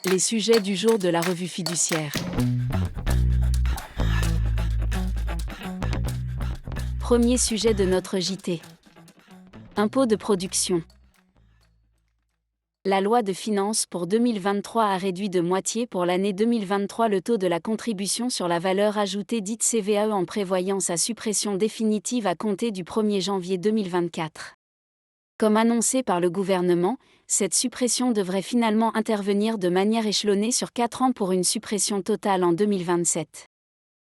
Les sujets du jour de la revue fiduciaire. Premier sujet de notre JT. Impôt de production. La loi de finances pour 2023 a réduit de moitié pour l'année 2023 le taux de la contribution sur la valeur ajoutée dite CVAE en prévoyant sa suppression définitive à compter du 1er janvier 2024. Comme annoncé par le gouvernement, cette suppression devrait finalement intervenir de manière échelonnée sur 4 ans pour une suppression totale en 2027.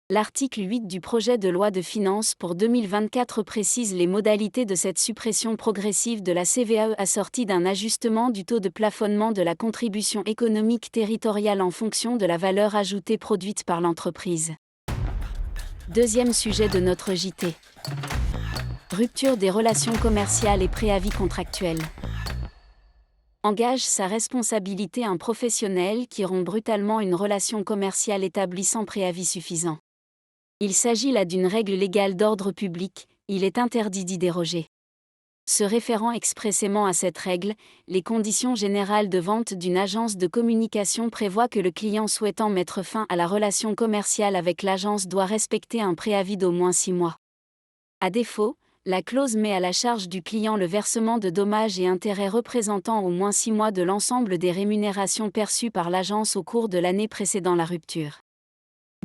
L'article 8 du projet de loi de finances pour 2024 précise les modalités de cette suppression progressive de la CVAE assortie d'un ajustement du taux de plafonnement de la contribution économique territoriale en fonction de la valeur ajoutée produite par l'entreprise. Deuxième sujet de notre JT. Rupture des relations commerciales et préavis contractuels. Engage sa responsabilité un professionnel qui rompt brutalement une relation commerciale établie sans préavis suffisant. Il s'agit là d'une règle légale d'ordre public, il est interdit d'y déroger. Se référant expressément à cette règle, les conditions générales de vente d'une agence de communication prévoient que le client souhaitant mettre fin à la relation commerciale avec l'agence doit respecter un préavis d'au moins 6 mois. À défaut, la clause met à la charge du client le versement de dommages et intérêts représentant au moins 6 mois de l'ensemble des rémunérations perçues par l'agence au cours de l'année précédant la rupture.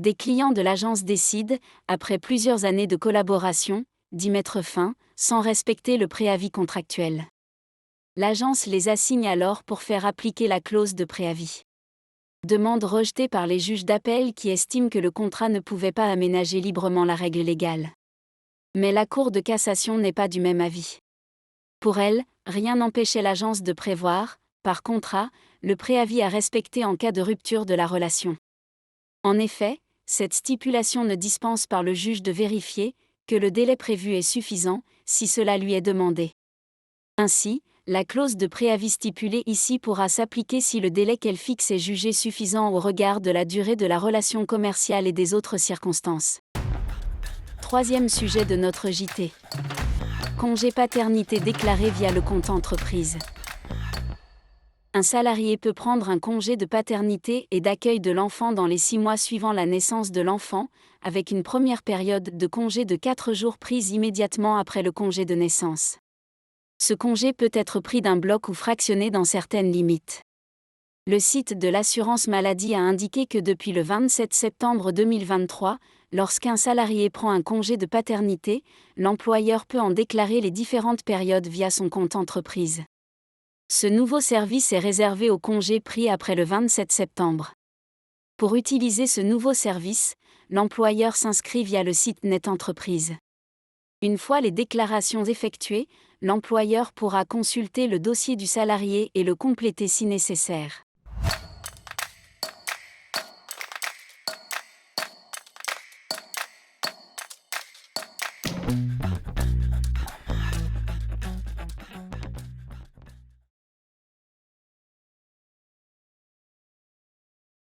Des clients de l'agence décident, après plusieurs années de collaboration, d'y mettre fin, sans respecter le préavis contractuel. L'agence les assigne alors pour faire appliquer la clause de préavis. Demande rejetée par les juges d'appel qui estiment que le contrat ne pouvait pas aménager librement la règle légale. Mais la Cour de cassation n'est pas du même avis. Pour elle, rien n'empêchait l'agence de prévoir, par contrat, le préavis à respecter en cas de rupture de la relation. En effet, cette stipulation ne dispense par le juge de vérifier que le délai prévu est suffisant, si cela lui est demandé. Ainsi, la clause de préavis stipulée ici pourra s'appliquer si le délai qu'elle fixe est jugé suffisant au regard de la durée de la relation commerciale et des autres circonstances. Troisième sujet de notre JT. Congé paternité déclaré via le compte entreprise. Un salarié peut prendre un congé de paternité et d'accueil de l'enfant dans les 6 mois suivant la naissance de l'enfant, avec une première période de congé de 4 jours prise immédiatement après le congé de naissance. Ce congé peut être pris d'un bloc ou fractionné dans certaines limites. Le site de l'assurance maladie a indiqué que depuis le 27 septembre 2023, lorsqu'un salarié prend un congé de paternité, l'employeur peut en déclarer les différentes périodes via son compte entreprise. Ce nouveau service est réservé aux congés pris après le 27 septembre. Pour utiliser ce nouveau service, l'employeur s'inscrit via le site Net Entreprise. Une fois les déclarations effectuées, l'employeur pourra consulter le dossier du salarié et le compléter si nécessaire.